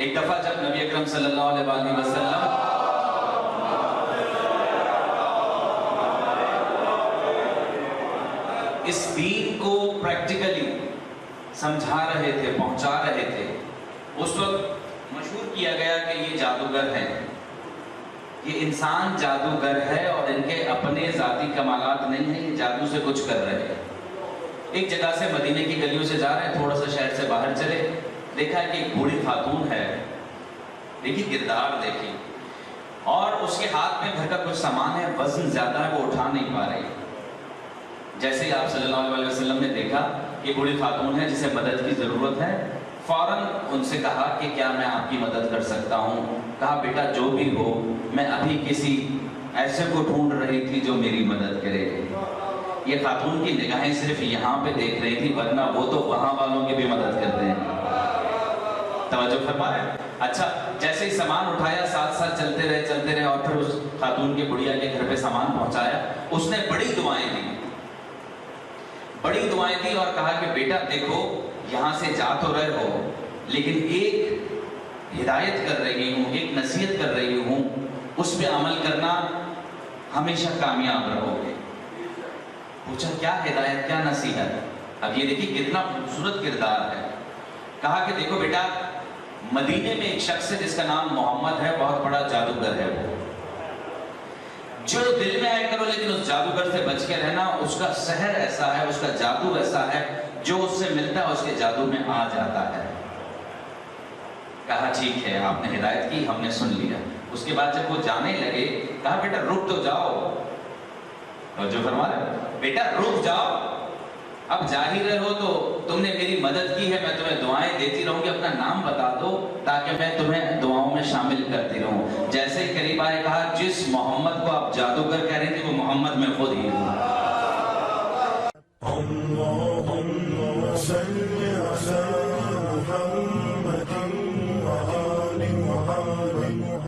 ایک دفعہ جب نبی اکرم صلی اللہ علیہ وسلم اس دین کو پریکٹیکلی سمجھا رہے تھے، پہنچا رہے تھے، اس وقت مشہور کیا گیا کہ یہ جادوگر ہیں، یہ انسان جادوگر ہے اور ان کے اپنے ذاتی کمالات نہیں ہیں، یہ جادو سے کچھ کر رہے ہیں۔ ایک جگہ سے مدینے کی گلیوں سے جا رہے ہیں، تھوڑا سا شہر سے باہر چلے، دیکھا کہ ایک بوڑھی خاتون ہے، دیکھی کردار دیکھی، اور اس کے ہاتھ میں گھر کا کچھ سامان ہے، وزن زیادہ ہے، وہ اٹھا نہیں پا رہی۔ جیسے ہی آپ صلی اللہ علیہ وسلم نے دیکھا کہ بوڑھی خاتون ہے جسے مدد کی ضرورت ہے، فوراً ان سے کہا کہ کیا میں آپ کی مدد کر سکتا ہوں؟ کہا بیٹا جو بھی ہو، میں ابھی کسی ایسے کو ڈھونڈ رہی تھی جو میری مدد کرے۔ یہ خاتون کی نگاہیں صرف یہاں پہ دیکھ رہی تھی، ورنہ وہ تو وہاں والوں کی بھی مدد کرتے ہیں۔ توجہ فرمائے۔ اچھا، جیسے ہی سامان اٹھایا، ساتھ ساتھ چلتے رہے اور پھر اس خاتون کے بڑھیا کے گھر پہ سامان پہنچایا، اس نے بڑی دعائیں دی اور کہا کہ بیٹا دیکھو، یہاں سے جا تو رہے ہو، لیکن ایک ہدایت کر رہی ہوں، ایک نصیحت کر رہی ہوں، اس پہ عمل کرنا، ہمیشہ کامیاب رہو گے۔ پوچھا کیا ہدایت، کیا نصیحت؟ اب یہ دیکھیں کتنا خوبصورت کردار ہے۔ کہا کہ دیکھو بیٹا، مدینے میں ایک شخص ہے جس کا نام محمد ہے، بہت بڑا جادوگر ہے، وہ جو دل میں آئے کرو، لیکن اس جادوگر سے بچ کے رہنا، اس کا سحر ایسا ہے، اس کا جادو ایسا ہے، جو اس سے ملتا ہے اس کے جادو میں آ جاتا ہے۔ کہا ٹھیک ہے، آپ نے ہدایت کی، ہم نے سن لیا۔ اس کے بعد جب وہ جانے لگے، کہا بیٹا رک تو جاؤ، اور جو فرما رہے بیٹا رک جاؤ، اب جا ہی رہے ہو تو تم نے میری مدد کی ہے، میں تمہیں دعائیں دیتی رہوں گی، اپنا نام بتا دو تاکہ میں تمہیں دعاؤں میں شامل کرتی رہوں۔ جیسے ہی قریب آئے، کہا جس محمد کو آپ جادوگر کہہ رہی تھی وہ محمد میں خود ہی ہوں۔